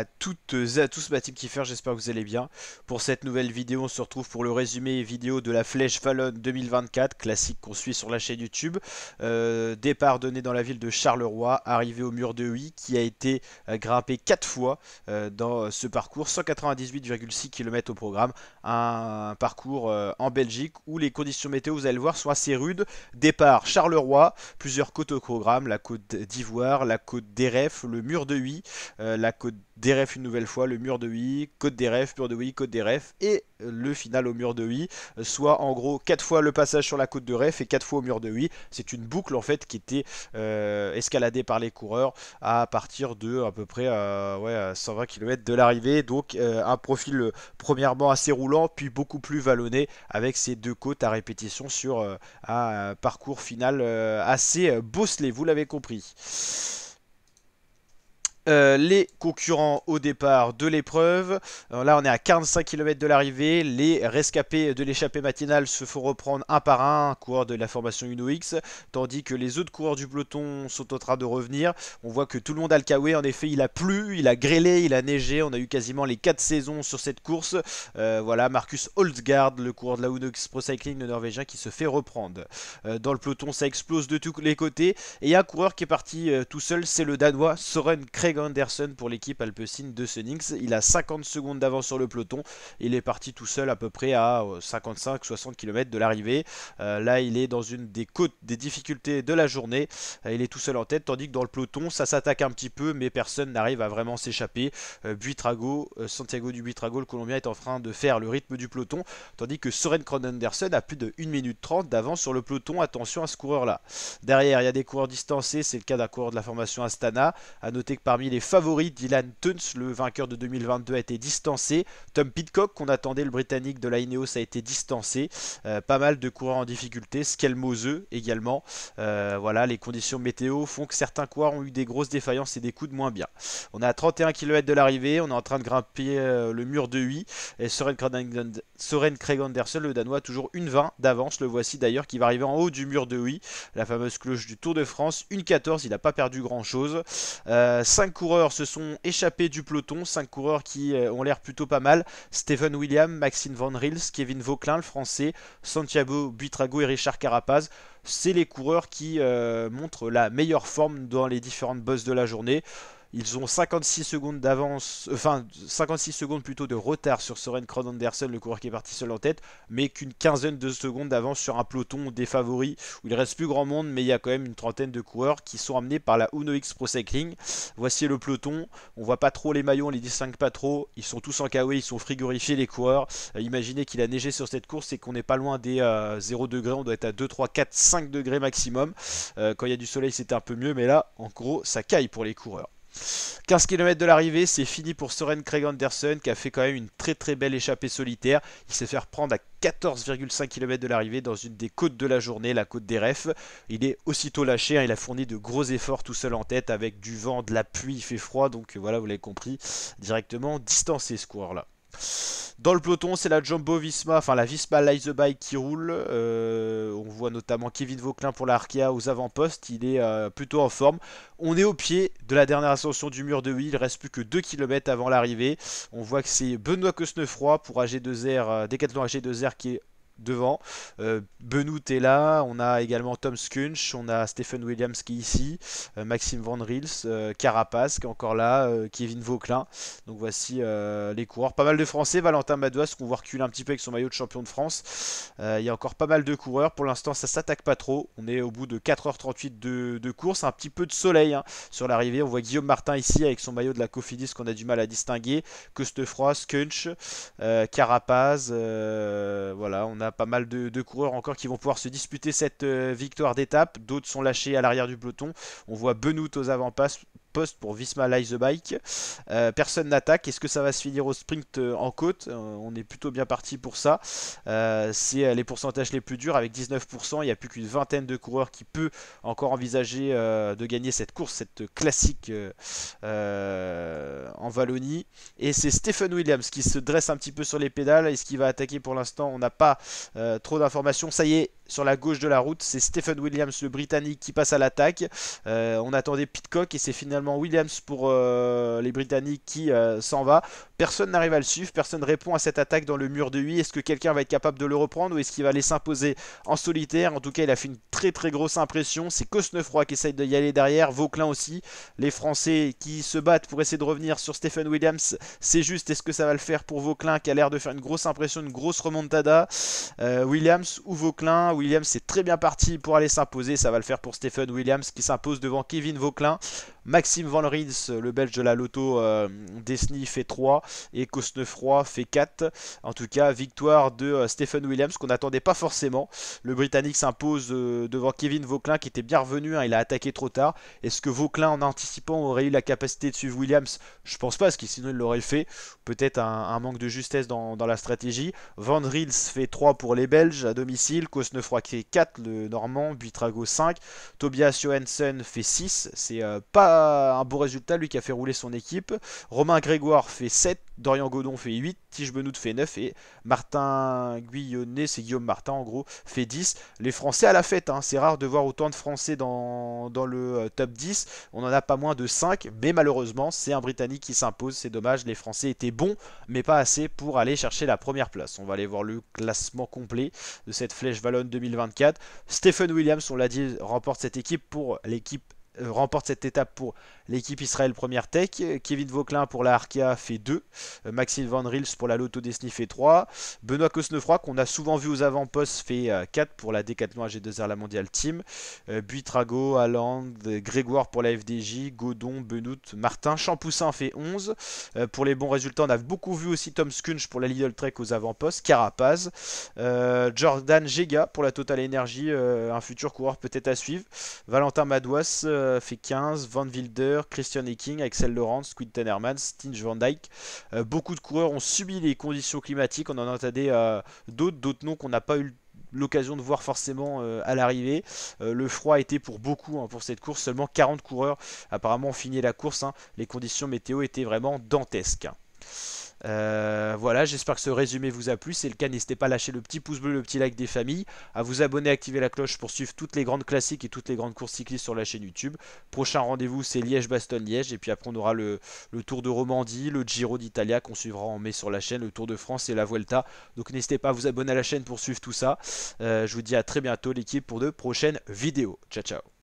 à toutes et à tous ma team Kiefer, j'espère que vous allez bien. Pour cette nouvelle vidéo, on se retrouve pour le résumé vidéo de la Flèche Wallonne 2024, classique qu'on suit sur la chaîne YouTube. Départ donné dans la ville de Charleroi, arrivé au mur de Huy, qui a été grimpé 4 fois dans ce parcours, 198,6 km au programme. Un parcours en Belgique où les conditions météo, vous allez le voir, sont assez rudes. Départ Charleroi, plusieurs côtes au programme, la côte d'Ivoire, la côte d'Eref, le mur de Huy, la côte d'Eref une nouvelle fois, le mur de Huy, côte d'Eref, mur de Huy, côte d'Eref et le final au mur de Huy, soit en gros 4 fois le passage sur la côte de Ref et 4 fois au mur de Huy. C'est une boucle en fait qui était escaladée par les coureurs à partir de à peu près 120 km de l'arrivée. Donc un profil premièrement assez roulant puis beaucoup plus vallonné avec ces deux côtes à répétition sur un parcours final assez bosselé, vous l'avez compris. Les concurrents au départ de l'épreuve. Là, on est à 45 km de l'arrivée. Les rescapés de l'échappée matinale se font reprendre un par un coureur de la formation UnoX, tandis que les autres coureurs du peloton sont en train de revenir. On voit que tout le monde a le kawaii. En effet, il a plu, il a grêlé, il a neigé. On a eu quasiment les 4 saisons sur cette course. Voilà, Marcus Holzgaard, le coureur de la UnoX Pro Cycling, le Norvégien, qui se fait reprendre. Dans le peloton, ça explose de tous les côtés. Et il y a un coureur qui est parti tout seul, c'est le Danois Søren Kragh Andersen pour l'équipe alpecin de Sonix. Il a 50 secondes d'avance sur le peloton. Il est parti tout seul à peu près à 55-60 km de l'arrivée. Là, il est dans une des côtes des difficultés de la journée. Il est tout seul en tête, tandis que dans le peloton, ça s'attaque un petit peu, mais personne n'arrive à vraiment s'échapper. Buitrago, Santiago du Buitrago, le Colombien, est en train de faire le rythme du peloton, tandis que Søren Kragh Andersen a plus de 1 minute 30 d'avance sur le peloton. Attention à ce coureur-là. Derrière, il y a des coureurs distancés. C'est le cas d'un coureur de la formation Astana. A noter que parmi les favoris, Dylan Teuns, le vainqueur de 2022, a été distancé. Tom Pidcock, qu'on attendait, le britannique de la Ineos, a été distancé. Pas mal de coureurs en difficulté. Skelmose également. Voilà, les conditions météo font que certains coureurs ont eu des grosses défaillances et des coups de moins bien. On est à 31 km de l'arrivée. On est en train de grimper le mur de Huy. Et Søren Kragh Andersen, le Danois, toujours 1,20 d'avance. Le voici d'ailleurs qui va arriver en haut du mur de Huy. La fameuse cloche du Tour de France. 1,14. Il n'a pas perdu grand chose. 5 coureurs se sont échappés du peloton, 5 coureurs qui ont l'air plutôt pas mal. Stephen Williams, Maxime Van Rils, Kevin Vauquelin, le français, Santiago Buitrago et Richard Carapaz. C'est les coureurs qui montrent la meilleure forme dans les différentes bosses de la journée. Ils ont 56 secondes d'avance, enfin 56 secondes plutôt de retard sur Søren Kragh Andersen, le coureur qui est parti seul en tête, mais qu'une quinzaine de secondes d'avance sur un peloton des favoris où il reste plus grand monde, mais il y a quand même une trentaine de coureurs qui sont amenés par la UnoX Pro Cycling. Voici le peloton, on voit pas trop les maillots, on les distingue pas trop, ils sont tous en kawaii, ils sont frigorifiés les coureurs. Imaginez qu'il a neigé sur cette course et qu'on n'est pas loin des 0 degrés, on doit être à 2, 3, 4, 5 degrés maximum. Quand il y a du soleil c'est un peu mieux, mais là en gros ça caille pour les coureurs. 15 km de l'arrivée, c'est fini pour Søren Kragh Andersen qui a fait quand même une très très belle échappée solitaire. Il s'est fait reprendre à 14,5 km de l'arrivée dans une des côtes de la journée, la côte d'Eref. Il est aussitôt lâché, hein, il a fourni de gros efforts tout seul en tête avec du vent, de la pluie, il fait froid, donc voilà, vous l'avez compris, directement distancé ce coureur-là. Dans le peloton, c'est la Jumbo Visma, enfin la Visma Light the Bike qui roule. On voit notamment Kevin Vauquelin pour la Arkea aux avant-postes. Il est plutôt en forme. On est au pied de la dernière ascension du mur de Huy. Il reste plus que 2 km avant l'arrivée. On voit que c'est Benoît Cosnefroy pour AG2R, Decathlon AG2R qui est devant. Benoît est là, on a également Tom Skünch, on a Stephen Williams qui est ici, Maxime Van Rils, Carapaz qui est encore là, Kevin Vauquelin. Donc voici les coureurs. Pas mal de Français, Valentin Madouas qu'on voit reculer un petit peu avec son maillot de champion de France. Il y a encore pas mal de coureurs. Pour l'instant, ça s'attaque pas trop. On est au bout de 4h38 de course. Un petit peu de soleil hein, sur l'arrivée. On voit Guillaume Martin ici avec son maillot de la Cofidis qu'on a du mal à distinguer. Costefroy, Skünch, Carapaz. Voilà, on a pas mal de coureurs encore qui vont pouvoir se disputer cette victoire d'étape. D'autres sont lâchés à l'arrière du peloton. On voit Benoît aux avant-postes pour Visma Light the Bike. Personne n'attaque. Est-ce que ça va se finir au sprint en côte? On est plutôt bien parti pour ça. C'est les pourcentages les plus durs avec 19%. Il n'y a plus qu'une vingtaine de coureurs qui peut encore envisager de gagner cette course, cette classique en Wallonie. Et c'est Stephen Williams qui se dresse un petit peu sur les pédales. Est-ce qu'il va attaquer pour l'instant? On n'a pas trop d'informations. Ça y est, sur la gauche de la route, c'est Stephen Williams, le Britannique, qui passe à l'attaque. On attendait Pidcock et c'est finalement Williams pour les Britanniques qui s'en va. Personne n'arrive à le suivre, personne répond à cette attaque dans le mur de 8. Est-ce que quelqu'un va être capable de le reprendre ou est-ce qu'il va aller s'imposer en solitaire? En tout cas, il a fait une très grosse impression. C'est Cosnefroy qui essaye d'y aller derrière, Vauquelin aussi. Les Français qui se battent pour essayer de revenir sur Stephen Williams. C'est juste, est-ce que ça va le faire pour Vauquelin qui a l'air de faire une grosse impression, une grosse remontada? Williams ou Vauquelin? Williams c'est très bien parti pour aller s'imposer. Ça va le faire pour Stephen Williams qui s'impose devant Kevin Vauquelin. Maxime Van Riels, le belge de la Lotto Desny, fait 3 et Cosnefroy fait 4. En tout cas, victoire de Stephen Williams qu'on n'attendait pas forcément. Le Britannique s'impose devant Kevin Vauquelin qui était bien revenu, hein, il a attaqué trop tard. Est-ce que Vauquelin, en anticipant, aurait eu la capacité de suivre Williams? Je pense pas, parce que sinon il l'aurait fait. Peut-être un manque de justesse dans la stratégie. Van Riels fait 3 pour les Belges à domicile. Cosnefroy fait 4, le Normand. Buitrago 5. Tobias Johansen fait 6. C'est pas un beau résultat, lui qui a fait rouler son équipe. Romain Grégoire fait 7. Dorian Godon fait 8. Tige Benoît fait 9. Et Martin Guyonnet, c'est Guillaume Martin en gros, fait 10. Les Français à la fête, hein. C'est rare de voir autant de Français dans le top 10. On en a pas moins de 5. Mais malheureusement, c'est un Britannique qui s'impose. C'est dommage, les Français étaient bons, mais pas assez pour aller chercher la première place. On va aller voir le classement complet de cette Flèche Wallonne 2024. Stephen Williams, on l'a dit, remporte cette étape pour l'équipe Israël Première Tech. Kevin Vauquelin pour la Arkea fait 2. Maxime Van Riels pour la Lotto Desny fait 3. Benoît Cosnefroy, qu'on a souvent vu aux avant-postes, fait 4 pour la Decathlon AG2R La Mondiale Team. Buitrago, Haaland, Grégoire pour la FDJ, Godon, Benoît, Martin. Champoussin fait 11. Pour les bons résultats, on a beaucoup vu aussi Tom Skunch pour la Lidl Trek aux avant-postes. Carapaz. Jordan Gega pour la Total Energy, un futur coureur peut-être à suivre. Valentin Madouas fait 15, Van Wilder, Christian Eking, Axel Laurence, Quinten Hermans, Stinge Van Dyke. Beaucoup de coureurs ont subi les conditions climatiques, on en entendait d'autres noms qu'on n'a pas eu l'occasion de voir forcément à l'arrivée. Le froid était pour beaucoup, hein, pour cette course, seulement 40 coureurs apparemment ont fini la course, hein. Les conditions météo étaient vraiment dantesques. Voilà, j'espère que ce résumé vous a plu. Si c'est le cas, n'hésitez pas à lâcher le petit pouce bleu, le petit like des familles, à vous abonner, activer la cloche pour suivre toutes les grandes classiques et toutes les grandes courses cyclistes sur la chaîne YouTube. Prochain rendez-vous, c'est Liège-Bastogne-Liège. Et puis après, on aura le Tour de Romandie, le Giro d'Italia qu'on suivra en mai sur la chaîne, le Tour de France et la Vuelta. Donc n'hésitez pas à vous abonner à la chaîne pour suivre tout ça. Je vous dis à très bientôt, l'équipe, pour de prochaines vidéos. Ciao, ciao.